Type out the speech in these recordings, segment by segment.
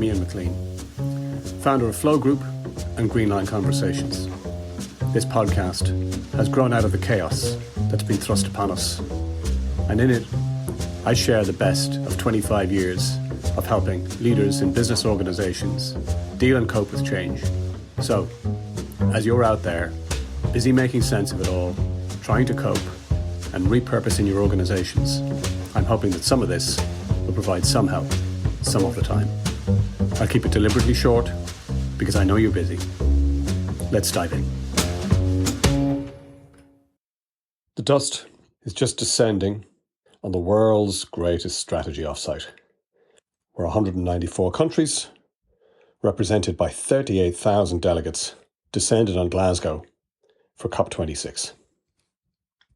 I'm Ian McClean, founder of Flow Group and Greenline Conversations. This podcast has grown out of the chaos that's been thrust upon us, and in it, I share the best of 25 years of helping leaders in business organizations deal and cope with change. So, as you're out there, busy making sense of it all, trying to cope and repurposing your organizations, I'm hoping that some of this will provide some help, some of the time. I'll keep it deliberately short because I know you're busy. Let's dive in. The dust is just descending on the world's greatest strategy offsite, where 194 countries, represented by 38,000 delegates, descended on Glasgow for COP26.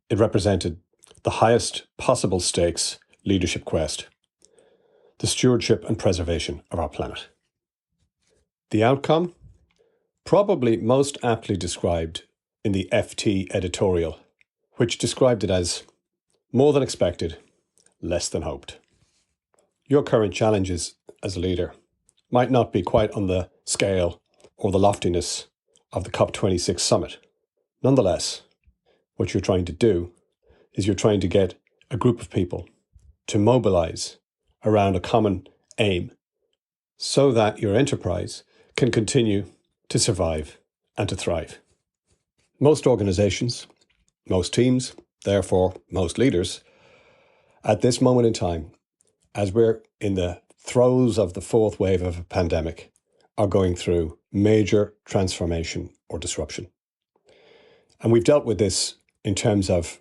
It represented the highest possible stakes leadership quest, the stewardship and preservation of our planet. The outcome, probably most aptly described in the FT editorial, which described it as more than expected, less than hoped. Your current challenges as a leader might not be quite on the scale or the loftiness of the COP26 summit. Nonetheless, what you're trying to do is you're trying to get a group of people to mobilize around a common aim so that your enterprise can continue to survive and to thrive. Most organizations, most teams, therefore most leaders, at this moment in time, as we're in the throes of the fourth wave of a pandemic, are going through major transformation or disruption. And we've dealt with this in terms of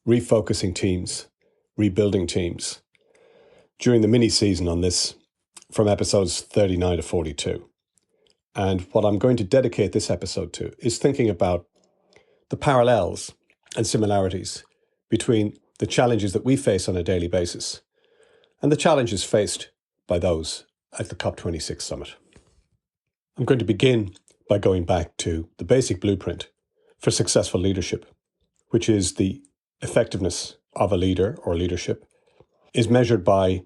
refocusing teams, rebuilding teams, during the mini-season on this from episodes 39 to 42. And what I'm going to dedicate this episode to is thinking about the parallels and similarities between the challenges that we face on a daily basis and the challenges faced by those at the COP26 summit. I'm going to begin by going back to the basic blueprint for successful leadership, which is the effectiveness of a leader or leadership is measured by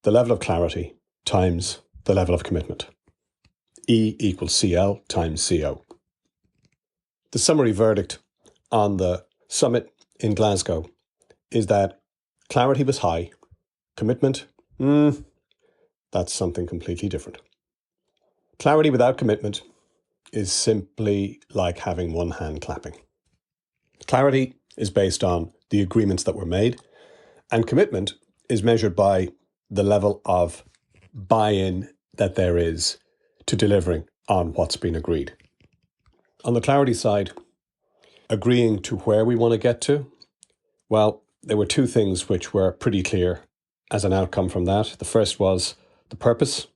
the level of clarity times the level of commitment. E equals CL times CO. The summary verdict on the summit in Glasgow is that clarity was high, commitment, that's something completely different. Clarity without commitment is simply like having one hand clapping. Clarity is based on the agreements that were made, and commitment is measured by the level of buy-in that there is to delivering on what's been agreed. On the clarity side, agreeing to where we want to get to, well, there were two things which were pretty clear as an outcome from that. The first was the purpose.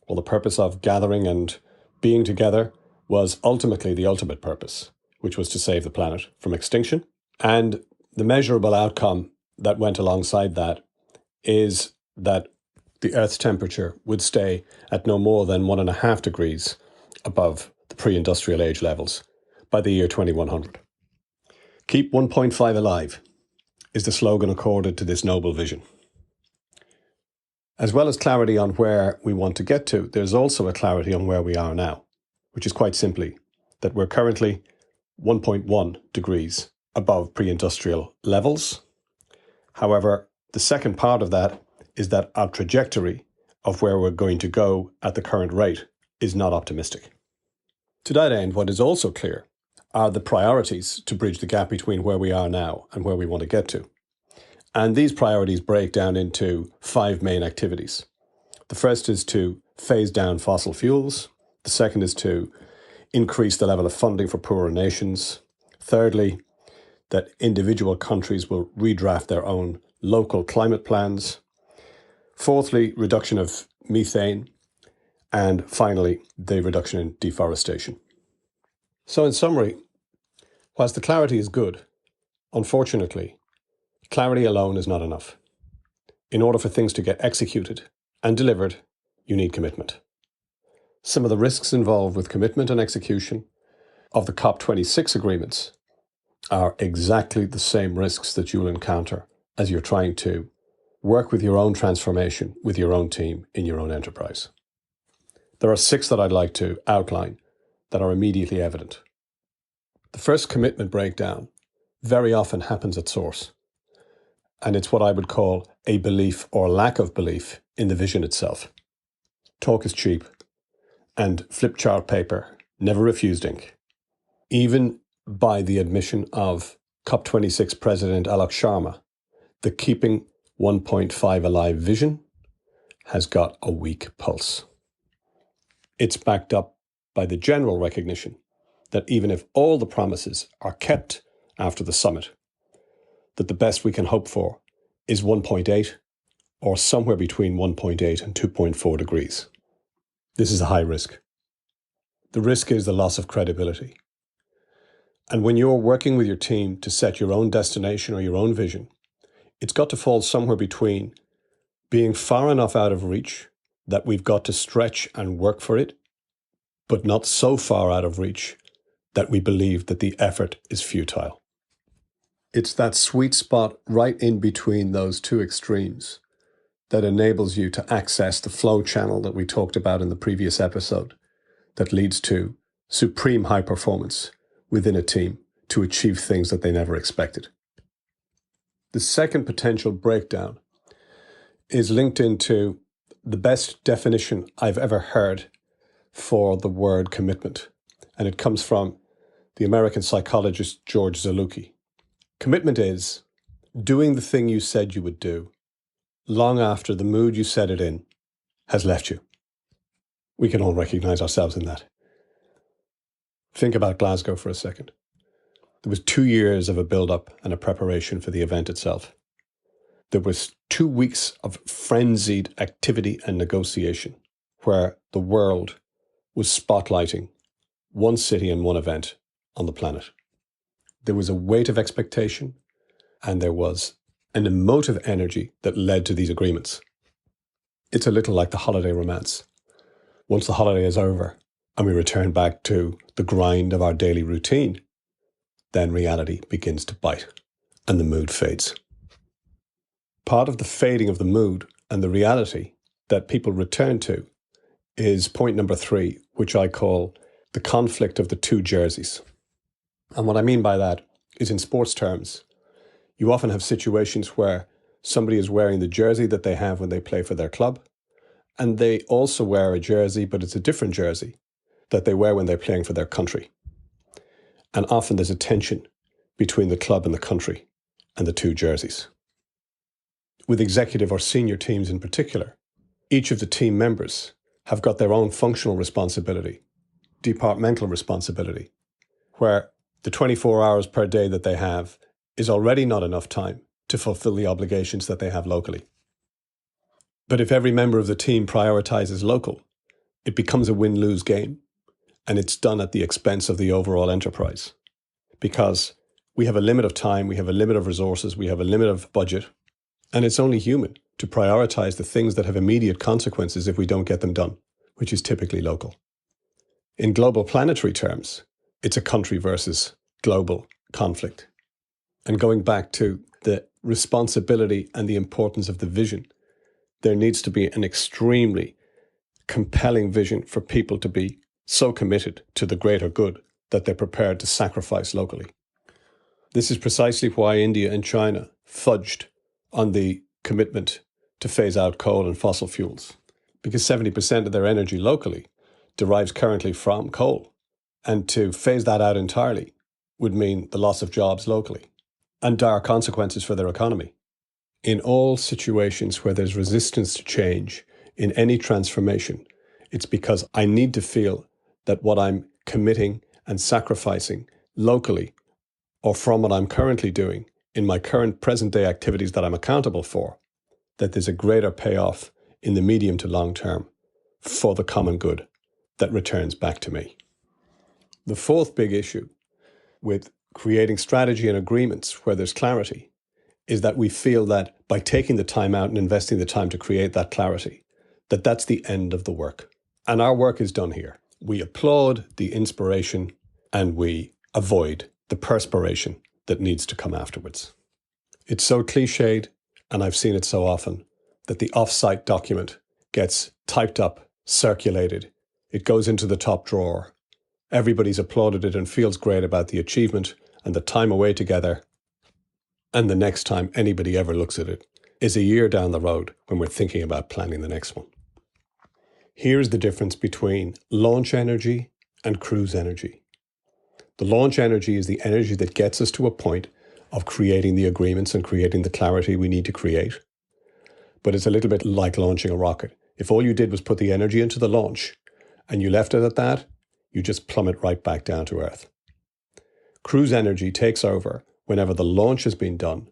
Well, the purpose of gathering and being together was ultimately the ultimate purpose, which was to save the planet from extinction. And the measurable outcome that went alongside that is that the Earth's temperature would stay at no more than 1.5 degrees above the pre-industrial age levels by the year 2100. Keep 1.5 alive is the slogan accorded to this noble vision. As well as clarity on where we want to get to, there's also a clarity on where we are now, which is quite simply that we're currently 1.1 degrees above pre-industrial levels. However, the second part of that is that our trajectory of where we're going to go at the current rate is not optimistic. To that end, what is also clear are the priorities to bridge the gap between where we are now and where we want to get to. And these priorities break down into 5 main activities. The first is to phase down fossil fuels. The second is to increase the level of funding for poorer nations. Thirdly, that individual countries will redraft their own local climate plans. Fourthly, reduction of methane. And finally, the reduction in deforestation. So in summary, whilst the clarity is good, unfortunately, clarity alone is not enough. In order for things to get executed and delivered, you need commitment. Some of the risks involved with commitment and execution of the COP26 agreements are exactly the same risks that you'll encounter as you're trying to work with your own transformation, with your own team, in your own enterprise. There are 6 that I'd like to outline that are immediately evident. The first commitment breakdown very often happens at source, and it's what I would call a belief or lack of belief in the vision itself. Talk is cheap, and flip chart paper never refused ink. Even by the admission of COP26 President Alok Sharma, the Keeping 1.5 Alive vision has got a weak pulse. It's backed up by the general recognition that even if all the promises are kept after the summit, that the best we can hope for is 1.8 or somewhere between 1.8 and 2.4 degrees. This is a high risk. The risk is the loss of credibility. And when you're working with your team to set your own destination or your own vision, it's got to fall somewhere between being far enough out of reach that we've got to stretch and work for it, but not so far out of reach that we believe that the effort is futile. It's that sweet spot right in between those two extremes that enables you to access the flow channel that we talked about in the previous episode that leads to supreme high performance within a team to achieve things that they never expected. The second potential breakdown is linked into the best definition I've ever heard for the word commitment, and it comes from the American psychologist George Zalewski. Commitment is doing the thing you said you would do long after the mood you said it in has left you. We can all recognize ourselves in that. Think about Glasgow for a second. There was 2 years of a build-up and a preparation for the event itself. There was 2 weeks of frenzied activity and negotiation where the world was spotlighting one city and one event on the planet. There was a weight of expectation and there was an emotive energy that led to these agreements. It's a little like the holiday romance. Once the holiday is over and we return back to the grind of our daily routine, then reality begins to bite and the mood fades. Part of the fading of the mood and the reality that people return to is point number 3, which I call the conflict of the 2 jerseys. And what I mean by that is, in sports terms, you often have situations where somebody is wearing the jersey that they have when they play for their club, and they also wear a jersey, but it's a different jersey, that they wear when they're playing for their country. And often there's a tension between the club and the country and the 2 jerseys. With executive or senior teams in particular, each of the team members have got their own functional responsibility, departmental responsibility, where the 24 hours per day that they have is already not enough time to fulfill the obligations that they have locally. But if every member of the team prioritizes local, it becomes a win-lose game, and it's done at the expense of the overall enterprise. Because we have a limit of time, we have a limit of resources, we have a limit of budget, and it's only human to prioritize the things that have immediate consequences if we don't get them done, which is typically local. In global planetary terms, it's a country versus global conflict. And going back to the responsibility and the importance of the vision, there needs to be an extremely compelling vision for people to be so committed to the greater good that they're prepared to sacrifice locally. This is precisely why India and China fudged on the commitment to phase out coal and fossil fuels, because 70% of their energy locally derives currently from coal. And to phase that out entirely would mean the loss of jobs locally and dire consequences for their economy. In all situations where there's resistance to change, in any transformation, it's because I need to feel that what I'm committing and sacrificing locally or from what I'm currently doing in my current present day activities that I'm accountable for, that there's a greater payoff in the medium to long term for the common good that returns back to me. The fourth big issue with creating strategy and agreements where there's clarity is that we feel that by taking the time out and investing the time to create that clarity, that that's the end of the work. And our work is done here. We applaud the inspiration and we avoid the perspiration that needs to come afterwards. It's so cliched, and I've seen it so often, that the off-site document gets typed up, circulated, it goes into the top drawer. Everybody's applauded it and feels great about the achievement and the time away together. And the next time anybody ever looks at it is a year down the road when we're thinking about planning the next one. Here's the difference between launch energy and cruise energy. The launch energy is the energy that gets us to a point of creating the agreements and creating the clarity we need to create. But it's a little bit like launching a rocket. If all you did was put the energy into the launch and you left it at that, you just plummet right back down to Earth. Cruise energy takes over whenever the launch has been done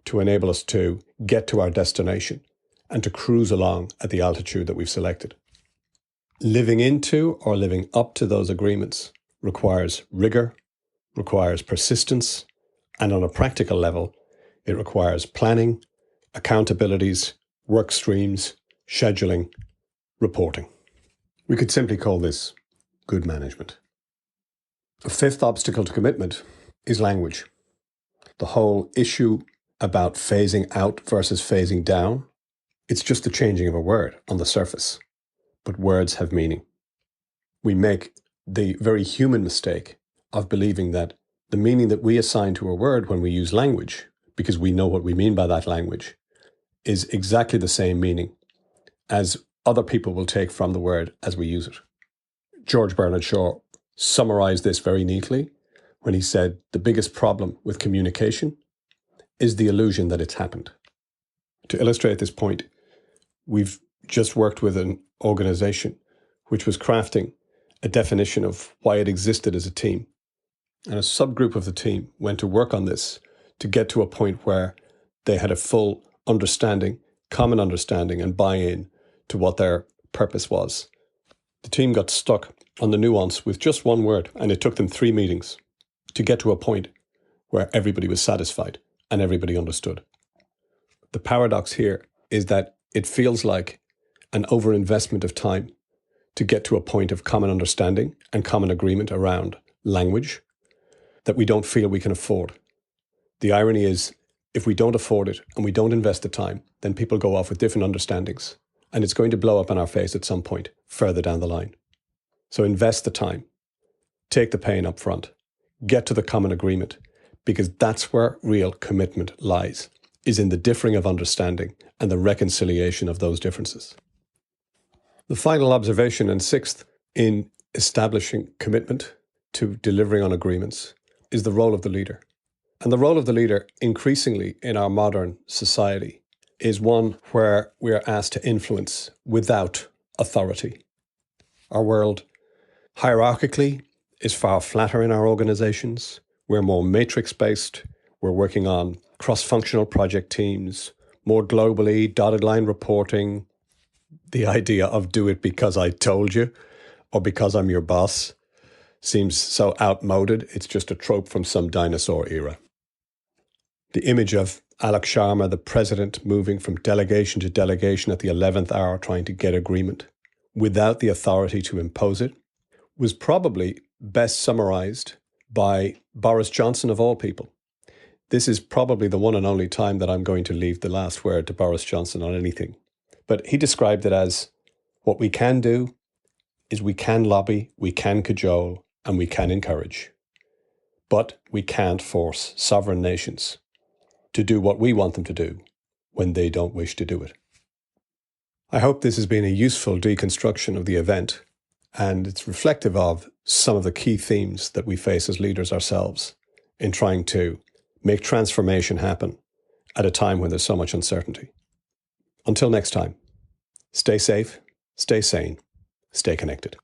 to enable us to get to our destination and to cruise along at the altitude that we've selected. Living into or living up to those agreements requires rigor, requires persistence, and on a practical level, it requires planning, accountabilities, work streams, scheduling, reporting. We could simply call this good management. A fifth obstacle to commitment is language. The whole issue about phasing out versus phasing down, it's just the changing of a word on the surface, but words have meaning. We make the very human mistake of believing that the meaning that we assign to a word when we use language, because we know what we mean by that language, is exactly the same meaning as other people will take from the word as we use it. George Bernard Shaw summarized this very neatly when he said the biggest problem with communication is the illusion that it's happened. To illustrate this point, we've just worked with an organization which was crafting a definition of why it existed as a team. And a subgroup of the team went to work on this to get to a point where they had a full understanding, common understanding and buy-in to what their purpose was. The team got stuck on the nuance with just one word, and it took them 3 meetings to get to a point where everybody was satisfied and everybody understood. The paradox here is that it feels like an overinvestment of time to get to a point of common understanding and common agreement around language that we don't feel we can afford. The irony is, if we don't afford it and we don't invest the time, then people go off with different understandings, and it's going to blow up in our face at some point further down the line. So invest the time, take the pain up front, get to the common agreement, because that's where real commitment lies, is in the differing of understanding and the reconciliation of those differences. The final observation, and sixth, in establishing commitment to delivering on agreements, is the role of the leader. And the role of the leader, increasingly in our modern society, is one where we are asked to influence without authority. Our world, hierarchically, is far flatter in our organizations. We're more matrix-based. We're working on cross-functional project teams, more globally, dotted line reporting. The idea of do it because I told you or because I'm your boss seems so outmoded. It's just a trope from some dinosaur era. The image of Alok Sharma, the president, moving from delegation to delegation at the 11th hour trying to get agreement without the authority to impose it, was probably best summarized by Boris Johnson of all people. This is probably the one and only time that I'm going to leave the last word to Boris Johnson on anything. But he described it as, what we can do is we can lobby, we can cajole, and we can encourage. But we can't force sovereign nations to do what we want them to do when they don't wish to do it. I hope this has been a useful deconstruction of the event, and it's reflective of some of the key themes that we face as leaders ourselves in trying to make transformation happen at a time when there's so much uncertainty. Until next time, stay safe, stay sane, stay connected.